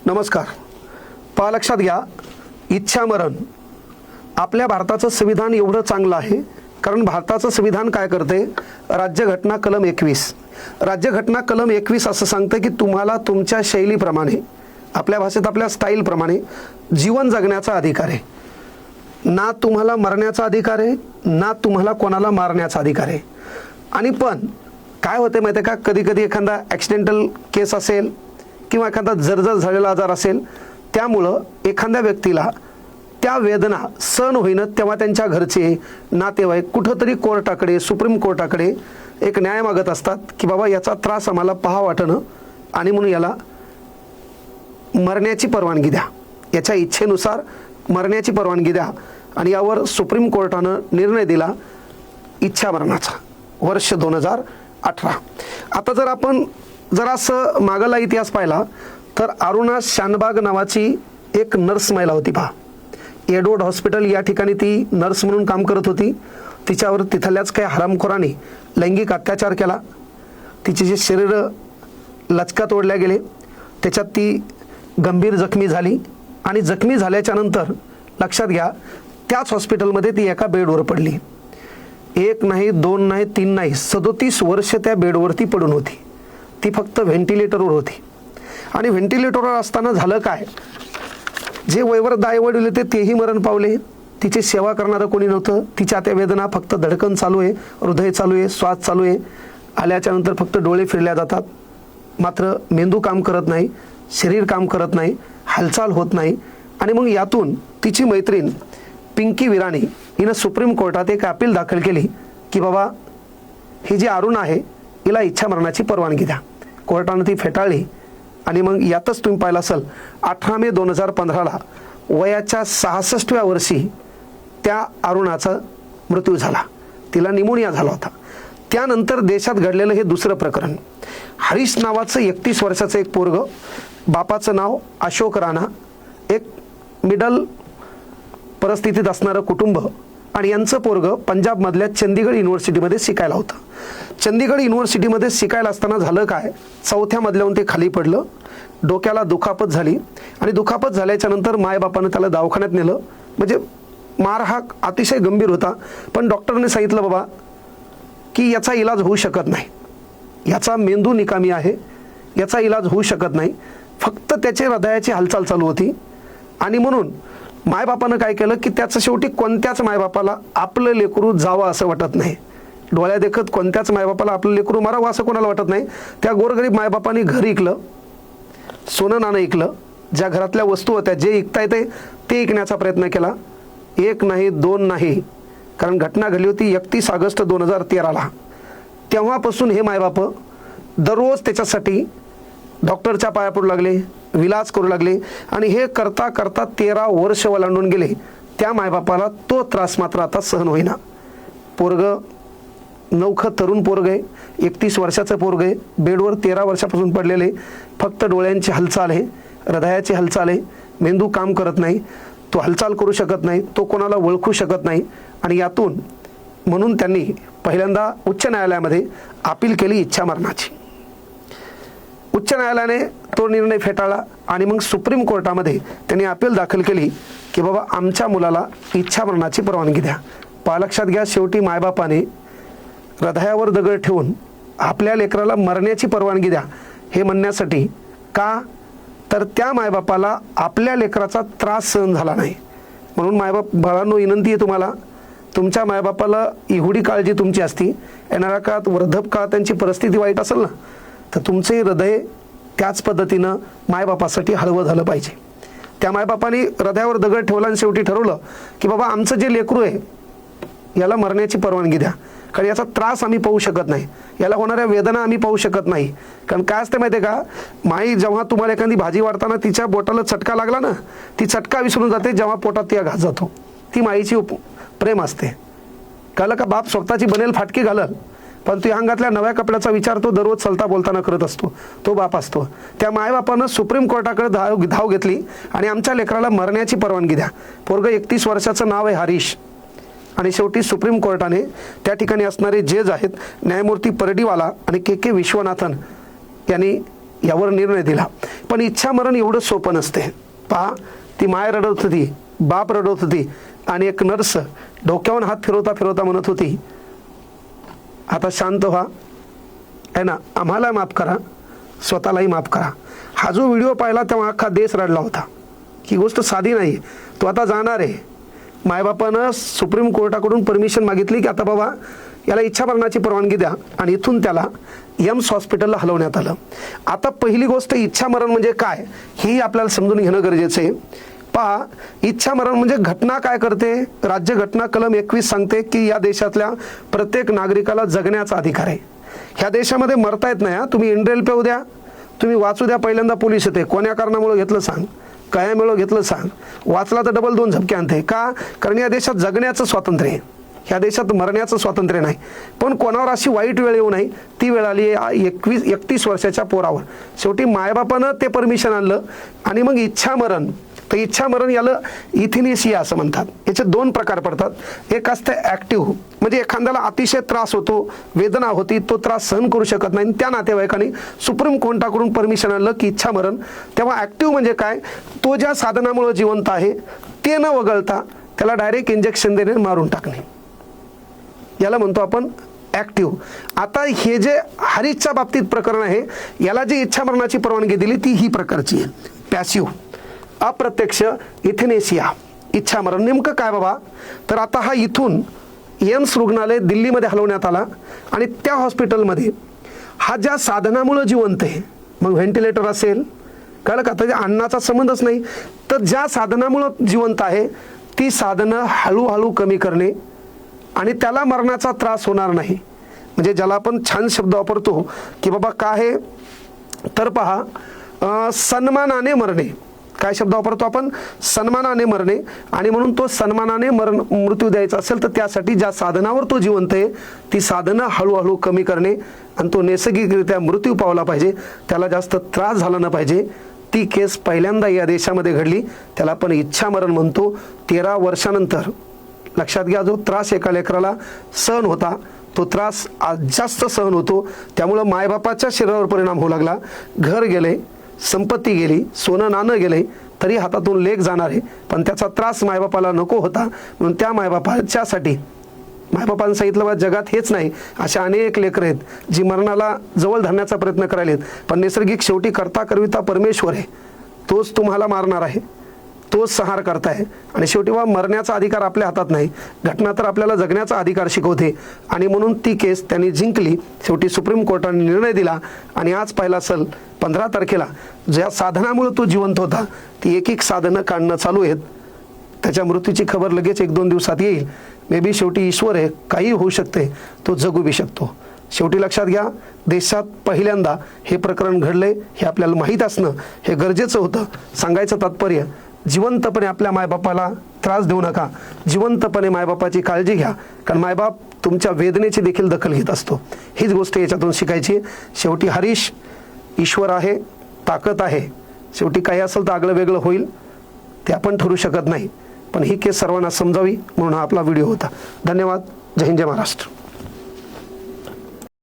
नमस्कार. पहा, लक्षात घ्या, इच्छामरण आपल्या भारताचं संविधान एवढं चांगलं आहे कारण भारताचं संविधान काय करते, राज्यघटना कलम 21, राज्यघटना कलम 21 असं सांगतं की तुम्हाला तुमच्या शैलीप्रमाणे, आपल्या भाषेत आपल्या स्टाईलप्रमाणे जीवन जगण्याचा अधिकार आहे. ना तुम्हाला मरण्याचा अधिकार आहे, ना तुम्हाला कोणाला मारण्याचा अधिकार आहे. आणि पण काय होते माहिती आहे का, कधी कधी एखादा ॲक्सिडेंटल केस असेल किंवा एखादा जर्जर झालेला आजार असेल, त्यामुळं एखाद्या व्यक्तीला त्या वेदना सहन होईना, तेव्हा त्यांच्या घरचे नातेवाईक कुठंतरी कोर्टाकडे, सुप्रीम कोर्टाकडे एक न्याय मागत असतात की बाबा याचा त्रास आम्हाला पहा वाटणं आणि म्हणून याला मरण्याची परवानगी द्या, याच्या इच्छेनुसार मरण्याची परवानगी द्या. आणि यावर सुप्रीम कोर्टानं निर्णय दिला इच्छा मरणाचा, वर्ष 2018. आता जर आपण जरासं मागला इतिहास पाहिला तर अरुणा शानबाग नावाची एक नर्स महिला होती. पहा, एडवर्ड हॉस्पिटल या ठिकाणी ती नर्स म्हणून काम करत होती. तिच्यावर तिथल्याच काही हरामखोरांनी लैंगिक अत्याचार केला. तिचे जे शरीर लचकात ओढल्या गेले, त्याच्यात ती गंभीर जखमी झाली आणि जखमी झाल्याच्या नंतर लक्षात घ्या, त्याच हॉस्पिटलमध्ये ती एका बेडवर पडली. एक नाही, दोन नाही, तीन नाही, 37 वर्ष त्या बेडवरती पडून होती. ती फक्त व्हेंटिलेटरवर होती. आणि व्हेंटिलेटरवर असताना झालं काय, जे वयवृद्ध आईवडील होते तेही मरण पावले. तिची सेवा करणारं कोणी नव्हतं. तिच्या त्या वेदना, फक्त धडकन चालू आहे, हृदय चालू आहे, श्वास चालू आहे. आल्याच्या नंतर फक्त डोळे फिरल्या जातात, मात्र मेंदू काम करत नाही, शरीर काम करत नाही, हालचाल होत नाही. आणि मग यातून तिची मैत्रीण पिंकी विराणी हिनं सुप्रीम कोर्टात एक अपील दाखल केली की बाबा ही जी अरुण आहे हिला इच्छा मरणाची परवानगी द्या. कोर्टानं ती फेटाळली. आणि मग यातच तुम्ही पाहिलं असेल, 18 मे 2015ला वयाच्या 66व्या वर्षी त्या अरुणाचा मृत्यू झाला. तिला निमोनिया झाला होता. त्यानंतर देशात घडलेलं हे दुसरं प्रकरण. हरीश नावाचं 31 वर्षाचं एक पोरगं, बापाचं नाव अशोक राणा, एक मिडल परिस्थितीत असणारं कुटुंब, आणि यांचं पोरगं पंजाबमधल्या चंदीगड युनिव्हर्सिटीमध्ये शिकायला होतं. चंदीगड युनिव्हर्सिटीमध्ये शिकायला असताना झालं काय, 4थ्या मजल्यावरून ते खाली पडलं, डोक्याला दुखापत झाली. आणि दुखापत झाल्याच्या नंतर मायबापानं त्याला दवाखान्यात नेलं. म्हणजे मार हा अतिशय गंभीर होता, पण डॉक्टरने सांगितलं बाबा की याचा इलाज होऊ शकत नाही, याचा मेंदू निकामी आहे, याचा इलाज होऊ शकत नाही, फक्त त्याचे हृदयाची हालचाल चालू होती. आणि म्हणून मायबापानं काय केलं की त्याचं शेवटी कोणत्याच मायबापाला आपलं लेकरू जावं असं वाटत नाही. डोळ्या देखत कोणत्याच मायबापाला आपलं लेकरू मारावं असं कोणाला वाटत नाही. त्या गोरगरीब मायबापांनी घर इकलं, सोनं नाणं इकलं, ज्या घरातल्या वस्तू होत्या, जे इकता येते ते इकण्याचा प्रयत्न केला. एक नाही, दोन नाही, कारण घटना घडली होती 31 ऑगस्ट 2013ला. तेव्हापासून हे मायबाप दररोज त्याच्यासाठी डॉक्टरच्या पाया पडू लागले, विलाज करू लागले. आणि हे करता करता 13 वर्ष ओलांडून गेले. त्या मायबापाला तो त्रास मात्र आता सहन होईना. पोरगं नवखं तरुण पोरग आहे, 31 वर्षाचं पोरग आहे, बेडवर 13 वर्षापासून पडलेले, फक्त डोळ्यांची हालचाल आहे, हृदयाची हालचाल आहे, मेंदू काम करत नाही, तो हालचाल करू शकत नाही, तो कोणाला ओळखू शकत नाही. आणि यातून म्हणून त्यांनी पहिल्यांदा उच्च न्यायालयामध्ये अपील केली इच्छा मरणाची. उच्च न्यायालयाने तो निर्णय फेटाळला. आणि मग सुप्रीम कोर्टामध्ये त्यांनी अपील दाखल केली की बाबा आमच्या मुलाला इच्छा मरणाची परवानगी द्या. पहा, लक्षात घ्या, शेवटी मायबापाने हृदयावर दगड ठेवून आपल्या लेकराला मरण्याची परवानगी द्या हे म्हणण्यासाठी, का तर त्या मायबापाला आपल्या लेकराचा त्रास सहन झाला नाही. म्हणून मायबाप बाळांनो, विनंती आहे तुम्हाला, तुमच्या मायबापाला एवढी काळजी तुमची असती, येणाऱ्या काळात वृद्धप काळात त्यांची परिस्थिती वाईट असेल ना, तर तुमचे हृदय त्याच पद्धतीनं मायबापासाठी हळवं झालं पाहिजे. त्या मायबापाने हृदयावर दगड ठेवला आणि शेवटी ठरवलं की बाबा आमचं जे लेकरू आहे याला मरण्याची परवानगी द्या, कारण याचा त्रास आम्ही पाहू शकत नाही, याला होणाऱ्या वेदना आम्ही पाहू शकत नाही. कारण काय असते माहिती आहे का, माई जेव्हा तुम्हाला एखादी भाजी वाढताना तिच्या बोटाला चटका लागला ना, ती चटका विसरून जाते जेव्हा पोटात ती घास जातो. ती माईची प्रेम असते. कळलं का, बाप स्वतःची बनेल फाटकी घालल, पण ती अंगातल्या नव्या कपड्याचा विचार तो दररोज चलता बोलताना करत असतो, तो बाप असतो. त्या मायबापानं सुप्रीम कोर्टाकडे धाव घेतली आणि आमच्या लेकराला मरण्याची परवानगी द्या. पोरगं 31 वर्षाचं नाव आहे हरीश. आणि शेवटी सुप्रीम कोर्टाने त्या ठिकाणी असणारे जज आहेत न्यायमूर्ती परडीवाला आणि के विश्वनाथन यांनी यावर निर्णय दिला. पण इच्छा मरण एवढं सोपं नसते. पहा, ती माय रडत होती, बाप रडत होती आणि एक नर्स डोक्यावर हात फिरवता फिरवता म्हणत होती, आता शांत व्हा, आहे ना, आम्हाला माफ करा, स्वतःलाही माफ करा. हा जो व्हिडिओ पाहिला तेव्हा अख्खा देश रडला होता. ही गोष्ट साधी नाही. तो आता जाणार आहे. मायबापानं सुप्रीम कोर्टाकडून परमिशन मागितली की आता बाबा याला इच्छा मरणाची परवानगी द्या आणि इथून त्याला एम्स हॉस्पिटलला हलवण्यात आलं. आता पहिली गोष्ट, इच्छा मरण म्हणजे काय हे आपल्याला समजून घेणं गरजेचं आहे. पहा, इच्छा मरण म्हणजे घटना काय करते, राज्यघटना कलम 21 सांगते की या देशातल्या प्रत्येक नागरिकाला जगण्याचा अधिकार आहे. ह्या देशामध्ये मरता येत नाही. तुम्ही इंड्रेल पेऊ द्या, तुम्ही वाचू द्या, पहिल्यांदा पोलीस येते, कोण्या कारणामुळे घेतलं सांग, कयामुळे घेतलं सांग, वाचला तर डबल 2 झपके आणते. का? कारण या देशात जगण्याचं स्वातंत्र्य आहे, ह्या देशात मरण्याचं स्वातंत्र्य नाही. पण कोणावर अशी वाईट वेळ येऊ नये ती वेळ आली 31 वर्षाच्या पोरावर. शेवटी मायबापानं ते परमिशन आणलं आणि मग इच्छा मरण. तर इच्छा मरण याला इथिनेसिया असं म्हणतात. याचे 2 प्रकार पडतात. एक असतं ॲक्टिव्ह, म्हणजे एखाद्याला अतिशय त्रास होतो, वेदना होती, तो त्रास सहन करू शकत नाही, त्या नातेवाईकांनी सुप्रीम कोर्टाकडून परमिशन आणलं की इच्छा मरण. तेव्हा ॲक्टिव्ह म्हणजे काय, तो ज्या साधनामुळे जिवंत आहे ते न वगळता त्याला डायरेक्ट इंजेक्शन देणे, मारून टाकणे, याला म्हणतो आपण ॲक्टिव्ह. आता हे जे हरीशच्या बाबतीत प्रकरण आहे, याला जी इच्छा मरणाची परवानगी दिली ती ही प्रकारची आहे, पॅसिव्ह, अप्रत्यक्ष इथेनेसिया, इच्छा मरण. नेमकं काय बाबा, तर आता हा इथून एम्स रुग्णालय दिल्लीमध्ये हलवण्यात आला आणि त्या हॉस्पिटलमध्ये हा ज्या साधनामुळे जिवंत आहे, मग व्हेंटिलेटर असेल, कळलं का, त्याच्या अन्नाचा संबंधच नाही, तर ज्या साधनामुळे जिवंत आहे ती साधनं हळूहळू कमी करणे आणि त्याला मरणाचा त्रास होणार नाही. म्हणजे ज्याला आपण छान शब्द वापरतो की बाबा काय आहे, तर पहा, सन्मानाने मरणे. काय शब्द वापरतो आपण? सन्मानाने मरणे. आणि म्हणून तो सन्मानाने मृत्यू द्यायचा असेल तर त्यासाठी ज्या साधनावर तो जिवंत आहे ती साधनं हळूहळू कमी करणे आणि तो नैसर्गिकरित्या मृत्यू पावला पाहिजे, त्याला जास्त त्रास झाला न पाहिजे. ती केस पहिल्यांदा या देशामध्ये घडली, त्याला आपण इच्छा मरण म्हणतो. 13 वर्षानंतर. लक्षात घ्या, जो त्रास एका लेकराला सहन होता तो त्रास आज जास्त सहन होतो. त्यामुळं मायबापाच्या शरीरावर परिणाम होऊ लागला. घर गेले, संपत्ती गेली, सोनं नाणं गेले, तरी हातातून लेक जाणार आहे, पण त्याचा त्रास मायबापाला नको होता. म्हणून त्या मायबापाच्यासाठी मायबापांनी सांगितलं बा जगात हेच नाही, अशा अनेक लेकरं आहेत जी मरणाला जवळ धरण्याचा प्रयत्न करायलेत, पण नैसर्गिक शेवटी करता करविता परमेश्वर आहे, तोच तुम्हाला मारणार आहे, तोच संहार करताय. आणि शेवटी बा मरण्याचा अधिकार आपल्या हातात नाही, घटना तर आपल्याला जगण्याचा अधिकार शिकवते. आणि म्हणून ती केस त्यांनी जिंकली. शेवटी सुप्रीम कोर्टाने निर्णय दिला आणि आज पाहिला असेल 15 तारखेला ज्या साधनामुळे तो जिवंत होता ती एक साधनं काढणं चालू आहेत. त्याच्या मृत्यूची खबर लगेच 1-2 दिवसात येईल. मे बी शेवटी ईश्वर आहे, काही होऊ शकते, तो जगू बी शकतो. शेवटी लक्षात घ्या, देशात पहिल्यांदा हे प्रकरण घडले हे आपल्याला माहीत असणं हे गरजेचं होतं. सांगायचं तात्पर्य, जिवंतपणे आपल्या मायबापाला त्रास देऊ नका, जिवंतपणे मायबापाची काळजी घ्या, कारण मायबाप तुमच्या वेदनेची देखील दखल घेत असतो. हीच गोष्ट याच्यातून शिकायची. शेवटी हरीश ईश्वर आहे, ताकद आहे. शेवटी काही असेल तर आगळं वेगळं होईल, ते आपण ठरू शकत नाही, पण ही केस सर्वांना समजावी म्हणून हा आपला व्हिडिओ होता. धन्यवाद. जय हिंद, जय महाराष्ट्र.